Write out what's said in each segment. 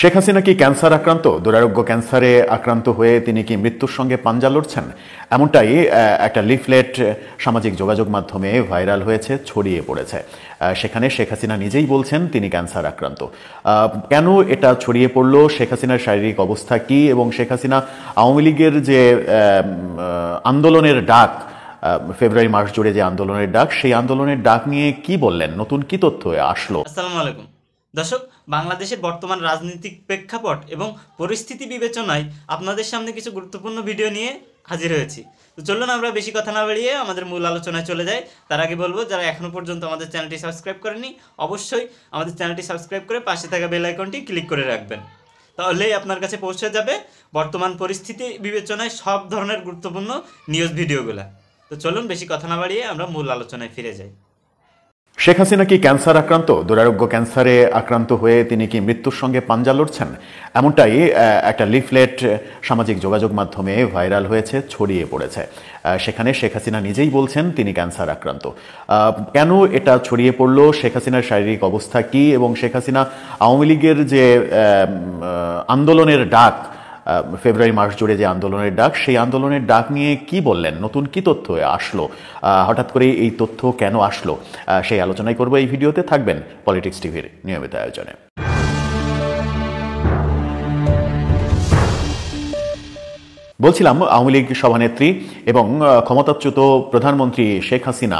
শেখ হাসিনা কি ক্যান্সার আক্রান্ত? দুরারোগ্য ক্যান্সারে আক্রান্ত হয়ে তিনি কি মৃত্যুর সঙ্গে পাঞ্জা লড়ছেন? এমনটাই একটা লিফলেট সামাজিক যোগাযোগ মাধ্যমে ভাইরাল হয়েছে, ছড়িয়ে পড়েছে। সেখানে শেখ হাসিনা নিজেই বলছেন তিনি ক্যান্সার আক্রান্ত। কেন এটা ছড়িয়ে পড়লো, শেখ হাসিনার শারীরিক অবস্থা কি, এবং শেখ হাসিনা আওয়ামী লীগের যে আন্দোলনের ডাক, ফেব্রুয়ারি মাস জুড়ে যে আন্দোলনের ডাক, সেই আন্দোলনের ডাক নিয়ে কি বললেন, নতুন কি তথ্য আসলো? আসসালামু আলাইকুম দর্শক, বাংলাদেশের বর্তমান রাজনৈতিক প্রেক্ষাপট এবং পরিস্থিতি বিবেচনায় আপনাদের সামনে কিছু গুরুত্বপূর্ণ ভিডিও নিয়ে হাজির হয়েছি। তো চলুন আমরা বেশি কথা না বাড়িয়ে আমাদের মূল আলোচনায় চলে যাই। তার আগে বলবো, যারা এখনো পর্যন্ত আমাদের চ্যানেলটি সাবস্ক্রাইব করেনি, অবশ্যই আমাদের চ্যানেলটি সাবস্ক্রাইব করে পাশে থাকা বেল আইকনটি ক্লিক করে রাখবেন। তাহলেই আপনার কাছে পৌঁছে যাবে বর্তমান পরিস্থিতি বিবেচনায় সব ধরনের গুরুত্বপূর্ণ নিউজ ভিডিওগুলো। তো চলুন বেশি কথা না বাড়িয়ে আমরা মূল আলোচনায় ফিরে যাই। শেখ হাসিনা কি ক্যান্সার আক্রান্ত? দুরারোগ্য ক্যান্সারে আক্রান্ত হয়ে তিনি কি মৃত্যুর সঙ্গে পাঞ্জা লড়ছেন? এমনটাই একটা লিফলেট সামাজিক যোগাযোগ মাধ্যমে ভাইরাল হয়েছে, ছড়িয়ে পড়েছে। সেখানে শেখ হাসিনা নিজেই বলছেন তিনি ক্যান্সার আক্রান্ত। কেন এটা ছড়িয়ে পড়লো, শেখ হাসিনার শারীরিক অবস্থা কি, এবং শেখ হাসিনা আওয়ামী লীগের যে আন্দোলনের ডাক, ফেব্রুয়ারি মাস জুড়ে যে আন্দোলনের ডাক, সেই আন্দোলনের ডাক নিয়ে কি বললেন, নতুন কি তথ্য আসলো, হঠাৎ করে এই তথ্য কেন আসলো, সেই আলোচনাই করবো এই ভিডিওতে। থাকবেন পলিটিক্স টিভির নিয়মিত আয়োজনে। বলছিলাম, আওয়ামী লীগ সভানেত্রী এবং ক্ষমতাচ্যুত প্রধানমন্ত্রী শেখ হাসিনা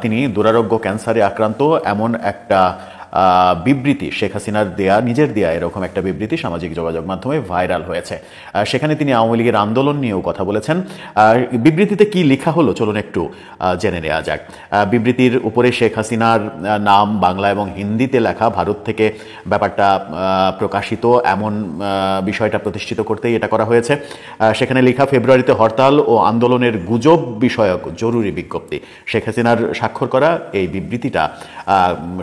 তিনি দুরারোগ্য ক্যান্সারে আক্রান্ত, এমন একটা বিবৃতি শেখ হাসিনার দেয়া, নিজের দেয়া এরকম একটা বিবৃতি সামাজিক যোগাযোগ মাধ্যমে ভাইরাল হয়েছে। সেখানে তিনি আওয়ামী লীগের আন্দোলন নিয়েও কথা বলেছেন। বিবৃতিতে কি লেখা হলো চলুন একটু জেনে নেওয়া যাক। বিবৃতির উপরে শেখ হাসিনার নাম বাংলা এবং হিন্দিতে লেখা, ভারত থেকে ব্যাপারটা প্রকাশিত, এমন বিষয়টা প্রতিষ্ঠিত করতেই এটা করা হয়েছে। সেখানে লেখা, ফেব্রুয়ারিতে হরতাল ও আন্দোলনের গুজব বিষয়ক জরুরি বিজ্ঞপ্তি। শেখ হাসিনার স্বাক্ষর করা এই বিবৃতিটা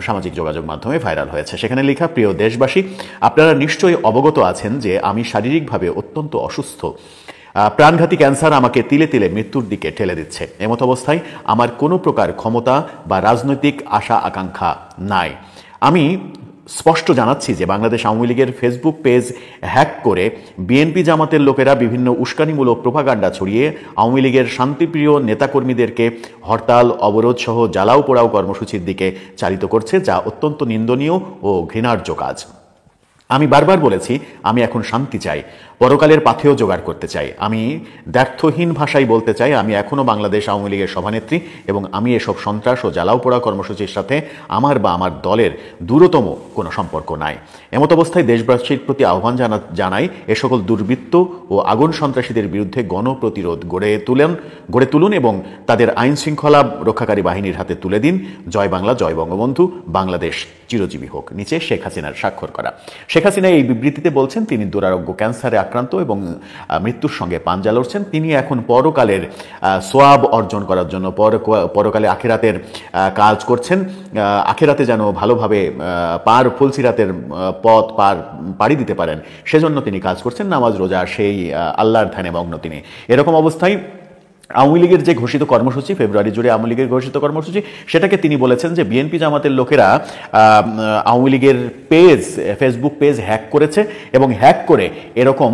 সামাজিক যোগাযোগ মাধ্যমে ভাইরাল হয়েছে। সেখানে লেখা, প্রিয় দেশবাসী, আপনারা নিশ্চয়ই অবগত আছেন যে আমি শারীরিকভাবে অত্যন্ত অসুস্থ। প্রাণঘাতী ক্যান্সার আমাকে তিলে তিলে মৃত্যুর দিকে ঠেলে দিচ্ছে। এমত অবস্থায় আমার কোনো প্রকার ক্ষমতা বা রাজনৈতিক আশা আকাঙ্ক্ষা নাই। আমি স্পষ্ট জানাচ্ছি যে বাংলাদেশ আওয়ামী লীগের ফেসবুক পেজ হ্যাক করে বিএনপি জামাতের লোকেরা বিভিন্ন উস্কানিমূলক প্রোপাগান্ডা ছড়িয়ে আওয়ামী লীগের শান্তিপ্রিয় নেতাকর্মীদেরকে হরতাল, অবরোধ সহ জ্বালাও পোড়াও কর্মসূচির দিকে চালিত করছে, যা অত্যন্ত নিন্দনীয় ও ঘৃণার্য কাজ। আমি বারবার বলেছি, আমি এখন শান্তি চাই, পরকালের পাথেও জোগাড় করতে চাই। আমি দ্ব্যর্থহীন ভাষায় বলতে চাই, আমি এখনও বাংলাদেশ আওয়ামী লীগের সভানেত্রী, এবং আমি এসব সন্ত্রাস ও জ্বালাও পোড়া কর্মসূচির সাথে আমার বা আমার দলের দূরতম কোনো সম্পর্ক নাই। এমত অবস্থায় দেশবাসীর প্রতি আহ্বান জানাই, এ সকল দুর্বৃত্ত ও আগুন সন্ত্রাসীদের বিরুদ্ধে গণপ্রতিরোধ গড়ে তুলুন এবং তাদের আইন শৃঙ্খলা রক্ষাকারী বাহিনীর হাতে তুলে দিন। জয় বাংলা, জয় বঙ্গবন্ধু, বাংলাদেশ চিরজীবী হোক। নিচে শেখ হাসিনার স্বাক্ষর করা। শেখ হাসিনা এই বিবৃতিতে বলছেন তিনি দুরারোগ্য ক্যান্সারে আক্রান্ত এবং মৃত্যুর সঙ্গে পাঞ্জা লড়ছেন। তিনি এখন পরকালের সোয়াব অর্জন করার জন্য, পরকালে আখিরাতের কাজ করছেন। আখিরাতে যেন ভালোভাবে ফুলসিরাতের পথ পাড়ি দিতে পারেন, সেজন্য তিনি কাজ করছেন। নামাজ রোজা, সেই আল্লাহর ধ্যানে মগ্ন তিনি। এরকম অবস্থায় আওয়ামী লীগের যে ঘোষিত কর্মসূচি, ফেব্রুয়ারি জুড়ে আওয়ামী লীগের ঘোষিত কর্মসূচি, সেটাকে তিনি বলেছেন যে বিএনপি জামাতের লোকেরা আওয়ামী লীগের ফেসবুক পেজ হ্যাক করেছে এবং হ্যাক করে এরকম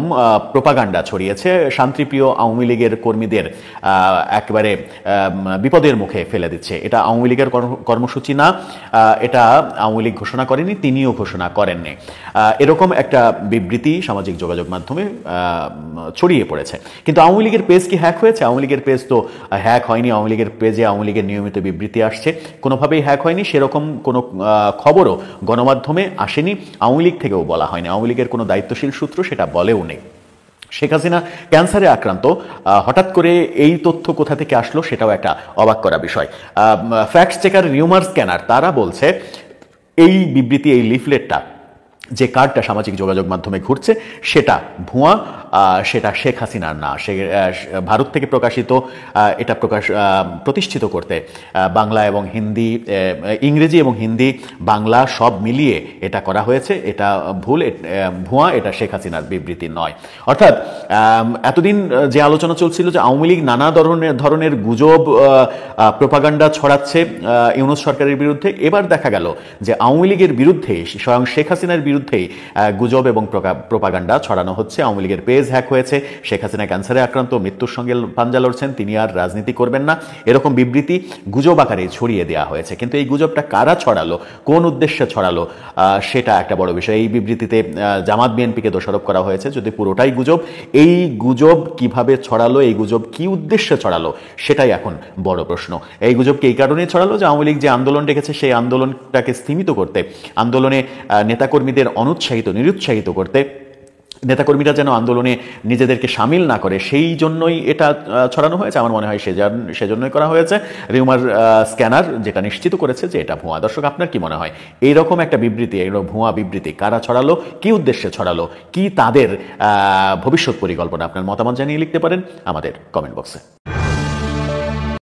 প্রোপাগান্ডা ছড়িয়েছে, শান্তিপ্রিয় আওয়ামী লীগের কর্মীদের একেবারে বিপদের মুখে ফেলে দিচ্ছে। এটা আওয়ামী লীগের কর্মসূচি না, এটা আওয়ামী লীগ ঘোষণা করেনি, তিনিও ঘোষণা করেননি। এরকম একটা বিবৃতি সামাজিক যোগাযোগ মাধ্যমে ছড়িয়ে পড়েছে। কিন্তু আওয়ামী লীগের পেজ কি হ্যাক হয়েছে? আওয়ামী লীগের পেজ তো হ্যাক হয়নি। আওয়ামী লীগের পেজে আওয়ামী লীগের নিয়মিত বিবৃতি আসছে, কোনোভাবেই হ্যাক হয়নি। সেরকম কোনো খবরও গণমাধ্যমে আসেনি, আওয়ামী লীগ থেকেও বলা হয়নি, আওয়ামী লীগের কোনো দায়িত্বশীল সূত্র সেটা বলেও নেই। শেখ হাসিনা ক্যান্সারে আক্রান্ত, হঠাৎ করে এই তথ্য কোথা থেকে আসলো সেটাও একটা অবাক করা বিষয়। ফ্যাক্ট চেকার, রিউমার স্ক্যানার, তারা বলছে এই বিবৃতি, এই লিফলেটটা, যে কার্ডটা সামাজিক যোগাযোগ মাধ্যমে ঘুরছে, সেটা ভুয়া, সেটা শেখ হাসিনার না। সে ভারত থেকে প্রকাশিত এটা প্রতিষ্ঠিত করতে বাংলা এবং হিন্দি, ইংরেজি এবং হিন্দি, বাংলা সব মিলিয়ে এটা করা হয়েছে। এটা ভুল, ভুয়া, এটা শেখ হাসিনার বিবৃতি নয়। অর্থাৎ এতদিন যে আলোচনা চলছিল যে আওয়ামী লীগ নানা ধরনের গুজব প্রোপাগান্ডা ছড়াচ্ছে ইউনূস সরকারের বিরুদ্ধে, এবার দেখা গেল যে আওয়ামী লীগের বিরুদ্ধে, স্বয়ং শেখ হাসিনার বিরুদ্ধেই গুজব এবং প্রোপাগান্ডা ছড়ানো হচ্ছে। আওয়ামী লীগের পেজ হ্যাক হয়েছে, শেখ হাসিনা ক্যান্সারে আক্রান্ত, মৃত্যুর সঙ্গে পাঞ্জা লড়ছেন, তিনি আর রাজনীতি করবেন না, এরকম বিবৃতি গুজব আকারে ছড়িয়ে দেওয়া হয়েছে। কিন্তু এই গুজবটা কারা ছড়ালো, কোন উদ্দেশ্যে ছড়ালো, সেটা একটা বড় বিষয়। এই বিবৃতিতে জামাত বিএনপিকে দোষারোপ করা হয়েছে। যদি পুরোটাই গুজব, এই গুজব কিভাবে ছড়ালো, এই গুজব কি উদ্দেশ্যে ছড়ালো, সেটাই এখন বড় প্রশ্ন। এই গুজবকে এই কারণেই ছড়ালো যে আওয়ামী লীগ যে আন্দোলন ডেকেছে সেই আন্দোলনটাকে স্তীমিত করতে, আন্দোলনে নেতাকর্মীদের নিরুৎসাহিত করতে, নেতাকর্মীরা যেন আন্দোলনে নিজেদেরকে সামিল না করে, সেই জন্যই এটা ছড়ানো হয়েছে। আমার মনে হয় সেজন্যই করা হয়েছে। রিউমার স্ক্যানার যেটা নিশ্চিত করেছে যে এটা ভুয়া। দর্শক, আপনার কি মনে হয় এইরকম একটা বিবৃতি, এইরকম ভুয়া বিবৃতি কারা ছড়ালো, কি উদ্দেশ্যে ছড়ালো, কি তাদের ভবিষ্যৎ পরিকল্পনা? আপনার মতামত জানিয়ে লিখতে পারেন আমাদের কমেন্ট বক্সে।